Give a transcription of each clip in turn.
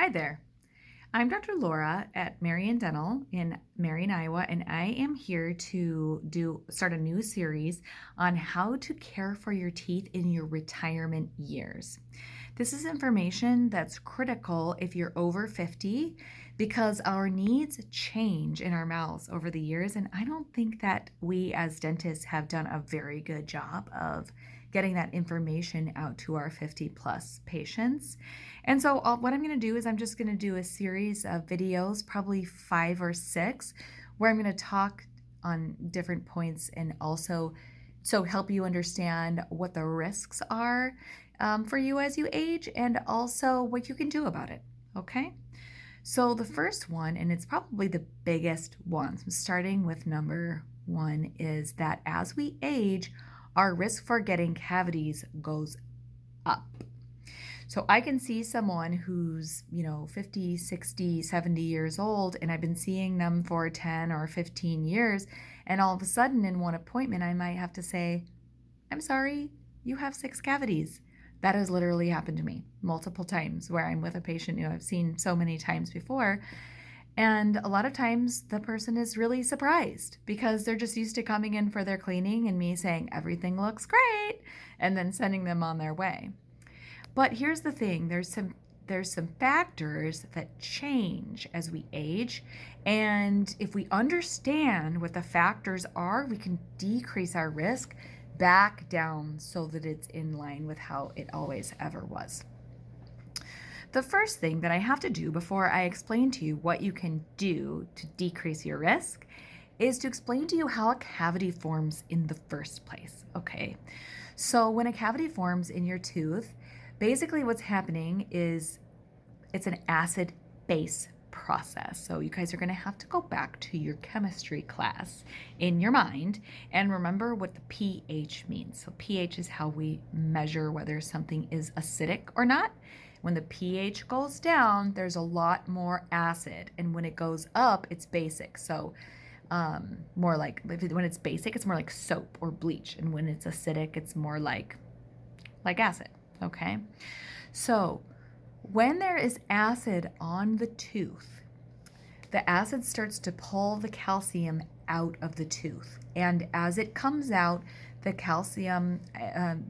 Hi there. I'm Dr. Laura at Marion Dental in Marion, Iowa, and I am here to start a new series on how to care for your teeth in your retirement years. This is information that's critical if you're over 50 because our needs change in our mouths over the years, and I don't think that we as dentists have done a very good job of getting that information out to our 50 plus patients. And so, what I'm going to do is I'm just going to do a series of videos, probably 5 or 6, where I'm going to talk on different points and also help you understand what the risks are for you as you age and also what you can do about it. Okay? So, the first one, and it's probably the biggest one, starting with number one, is that as we age, our risk for getting cavities goes up. So I can see someone who's, 50, 60, 70 years old, and I've been seeing them for 10 or 15 years. And all of a sudden, in one appointment, I might have to say, I'm sorry, you have 6 cavities. That has literally happened to me multiple times where I'm with a patient who I've seen so many times before. And a lot of times the person is really surprised because they're just used to coming in for their cleaning and me saying everything looks great and then sending them on their way. But here's the thing, there's some factors that change as we age, and if we understand what the factors are, we can decrease our risk back down so that it's in line with how it always ever was. The first thing that I have to do before I explain to you what you can do to decrease your risk is to explain to you how a cavity forms in the first place, okay? So when a cavity forms in your tooth, basically what's happening is it's an acid-base process. So you guys are going to have to go back to your chemistry class in your mind and remember what the pH means. So pH is how we measure whether something is acidic or not. When the pH goes down, there's a lot more acid, and when it goes up, it's basic. So more like, when it's basic, it's more like soap or bleach, and when it's acidic, it's more like acid. Okay, so when there is acid on the tooth, the acid starts to pull the calcium out of the tooth, and as it comes out, the calcium,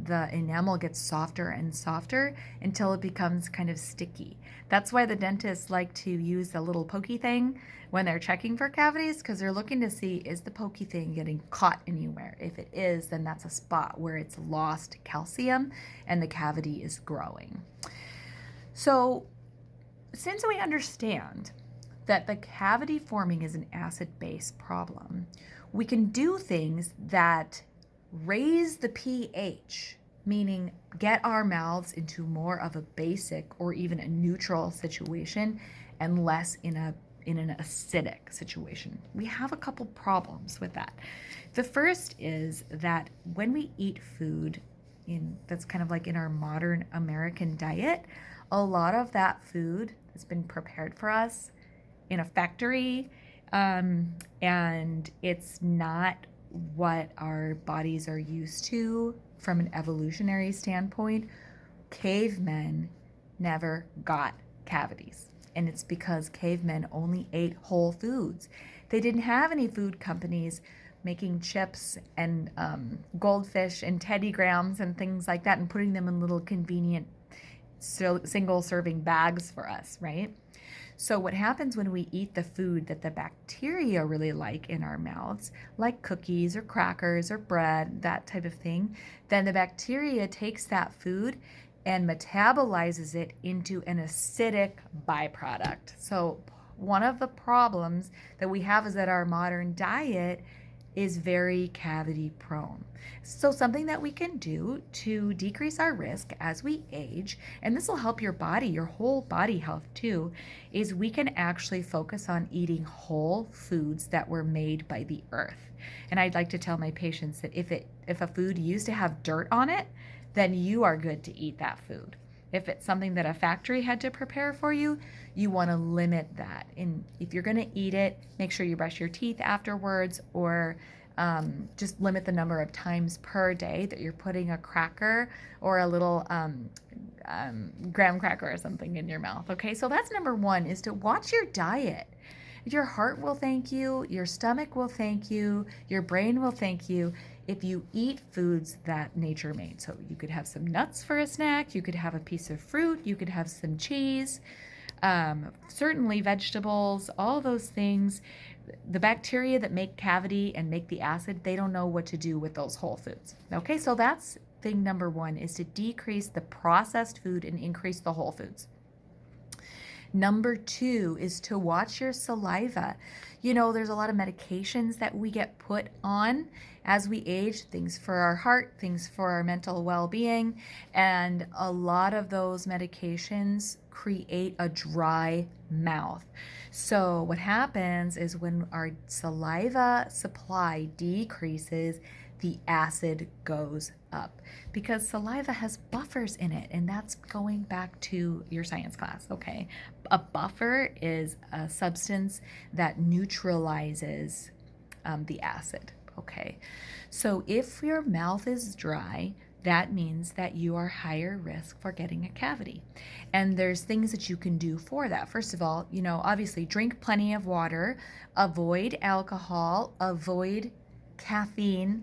the enamel gets softer and softer until it becomes kind of sticky. That's why the dentists like to use the little pokey thing when they're checking for cavities, because they're looking to see, is the pokey thing getting caught anywhere? If it is, then that's a spot where it's lost calcium and the cavity is growing. So since we understand that the cavity forming is an acid-base problem, we can do things that raise the pH, meaning get our mouths into more of a basic or even a neutral situation and less in an acidic situation. We have a couple problems with that. The first is that when we eat food that's kind of like in our modern American diet, a lot of that food has been prepared for us in a factory, and it's not what our bodies are used to from an evolutionary standpoint. Cavemen never got cavities, and it's because cavemen only ate whole foods. They didn't have any food companies making chips and goldfish and Teddy Grahams and things like that and putting them in little convenient single serving bags for us, right? So what happens when we eat the food that the bacteria really like in our mouths, like cookies or crackers or bread, that type of thing, then the bacteria takes that food and metabolizes it into an acidic byproduct. So one of the problems that we have is that our modern diet is very cavity prone. So something that we can do to decrease our risk as we age, and this will help your body, your whole body health too, is we can actually focus on eating whole foods that were made by the earth. And I'd like to tell my patients that if a food used to have dirt on it, then you are good to eat that food. If it's something that a factory had to prepare for you, you want to limit that. And if you're going to eat it, make sure you brush your teeth afterwards, or just limit the number of times per day that you're putting a cracker or a little graham cracker or something in your mouth. Okay, so that's number one, is to watch your diet. Your heart will thank you, your stomach will thank you, your brain will thank you if you eat foods that nature made. So you could have some nuts for a snack, you could have a piece of fruit, you could have some cheese, certainly vegetables, all those things. The bacteria that make cavity and make the acid, they don't know what to do with those whole foods. Okay, so that's thing number one, is to decrease the processed food and increase the whole foods. Number two is to watch your saliva. You know, there's a lot of medications that we get put on as we age, things for our heart, things for our mental well-being, and a lot of those medications create a dry mouth. So what happens is when our saliva supply decreases, the acid goes up because saliva has buffers in it, and that's going back to your science class. Okay, a buffer is a substance that neutralizes the acid. Okay, so if your mouth is dry, that means that you are higher risk for getting a cavity. And there's things that you can do for that. First of all, you know, obviously drink plenty of water, avoid alcohol, avoid caffeine,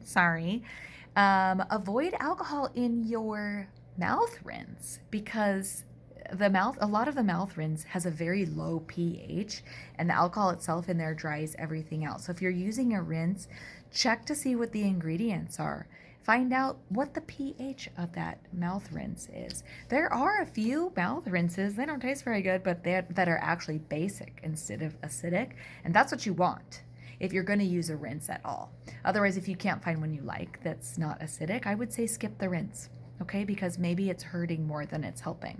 avoid alcohol in your mouth rinse, because a lot of the mouth rinse has a very low pH, and the alcohol itself in there dries everything out. So if you're using a rinse, check to see what the ingredients are. Find out what the pH of that mouth rinse is. There are a few mouth rinses, they don't taste very good, but that are actually basic instead of acidic, and that's what you want if you're going to use a rinse at all. Otherwise, if you can't find one you like that's not acidic, I would say skip the rinse, okay? Because maybe it's hurting more than it's helping.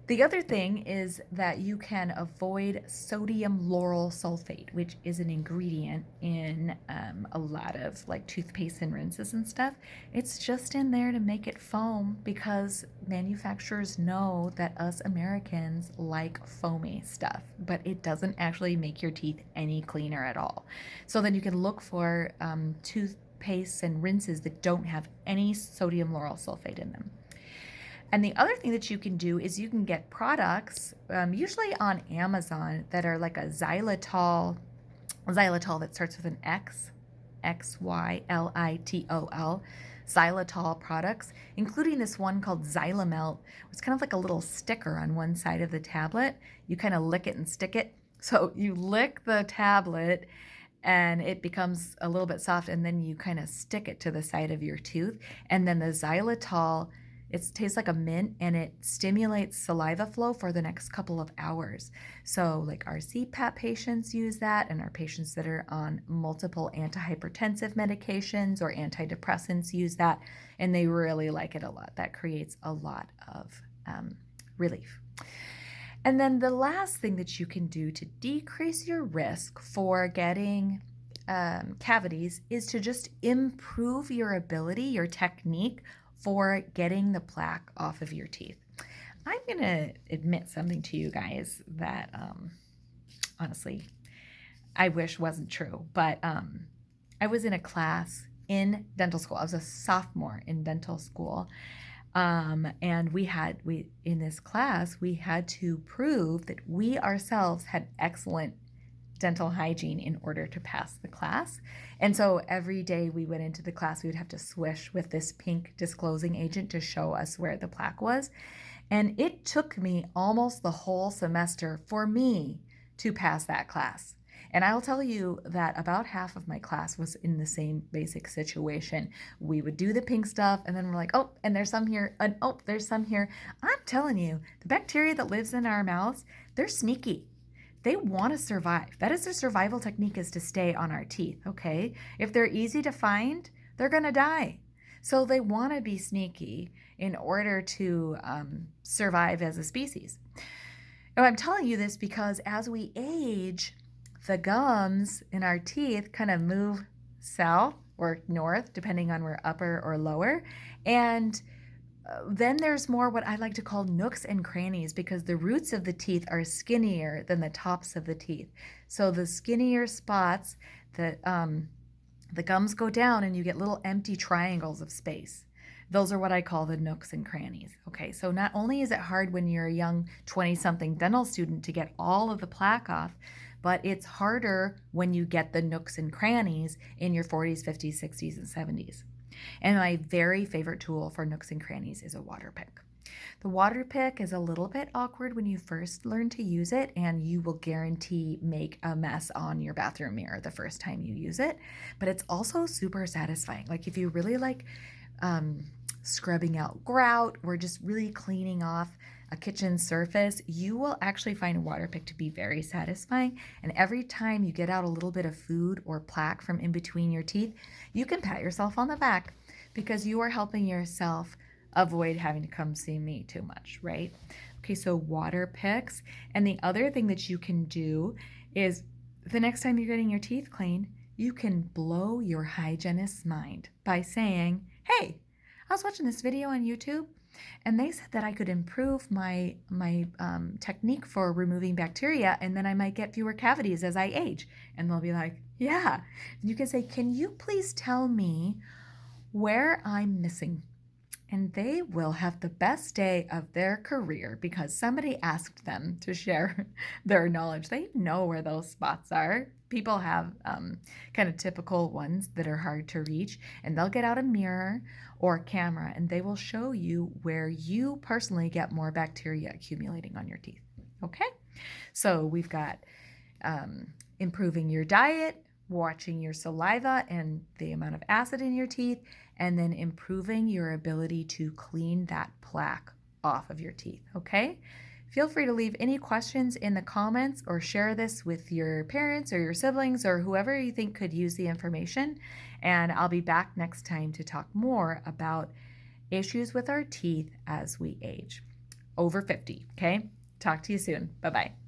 The other thing is that you can avoid sodium lauryl sulfate, which is an ingredient in a lot of like toothpaste and rinses and stuff. It's just in there to make it foam because manufacturers know that us Americans like foamy stuff, but it doesn't actually make your teeth any cleaner at all. So then you can look for toothpastes and rinses that don't have any sodium lauryl sulfate in them. And the other thing that you can do is you can get products, usually on Amazon, that are like a xylitol that starts with an X, Xylitol, xylitol products, including this one called Xylomelt. It's kind of like a little sticker on one side of the tablet. You kind of lick it and stick it. So you lick the tablet and it becomes a little bit soft, and then you kind of stick it to the side of your tooth. And then the xylitol, it tastes like a mint, and it stimulates saliva flow for the next couple of hours. So like our CPAP patients use that, and our patients that are on multiple antihypertensive medications or antidepressants use that, and they really like it a lot. That creates a lot of relief. And then the last thing that you can do to decrease your risk for getting cavities is to just improve your ability, your technique for getting the plaque off of your teeth. I'm going to admit something to you guys that honestly I wish wasn't true, but I was in a class in dental school. I was a sophomore in dental school, and in this class we had to prove that we ourselves had excellent dental hygiene in order to pass the class. And so every day we went into the class, we would have to swish with this pink disclosing agent to show us where the plaque was. And it took me almost the whole semester for me to pass that class. And I'll tell you that about half of my class was in the same basic situation. We would do the pink stuff, and then we're like, oh, and there's some here, and oh, there's some here. I'm telling you, the bacteria that lives in our mouths, they're sneaky. They want to survive. That is their survival technique, is to stay on our teeth, okay? If they're easy to find, they're going to die. So they want to be sneaky in order to survive as a species. And I'm telling you this because as we age, the gums in our teeth kind of move south or north, depending on where upper or lower. And then there's more what I like to call nooks and crannies, because the roots of the teeth are skinnier than the tops of the teeth. So the skinnier spots, the gums go down and you get little empty triangles of space. Those are what I call the nooks and crannies. Okay, so not only is it hard when you're a young 20-something dental student to get all of the plaque off, but it's harder when you get the nooks and crannies in your 40s, 50s, 60s, and 70s. And my very favorite tool for nooks and crannies is a water pick. The water pick is a little bit awkward when you first learn to use it, and you will guarantee make a mess on your bathroom mirror the first time you use it. But it's also super satisfying. Like if you really like scrubbing out grout or just really cleaning off a kitchen surface, you will actually find a water pick to be very satisfying. And every time you get out a little bit of food or plaque from in between your teeth, you can pat yourself on the back because you are helping yourself avoid having to come see me too much, right? Okay, so water picks. And the other thing that you can do is the next time you're getting your teeth cleaned, you can blow your hygienist's mind by saying, hey, I was watching this video on YouTube and they said that I could improve my technique for removing bacteria and then I might get fewer cavities as I age. And they'll be like, yeah. And you can say, can you please tell me where I'm missing? And they will have the best day of their career because somebody asked them to share their knowledge. They know where those spots are. People have kind of typical ones that are hard to reach, and they'll get out a mirror or a camera and they will show you where you personally get more bacteria accumulating on your teeth. Okay, so we've got improving your diet, watching your saliva and the amount of acid in your teeth, and then improving your ability to clean that plaque off of your teeth, okay? Feel free to leave any questions in the comments or share this with your parents or your siblings or whoever you think could use the information. And I'll be back next time to talk more about issues with our teeth as we age. Over 50, okay? Talk to you soon. Bye-bye.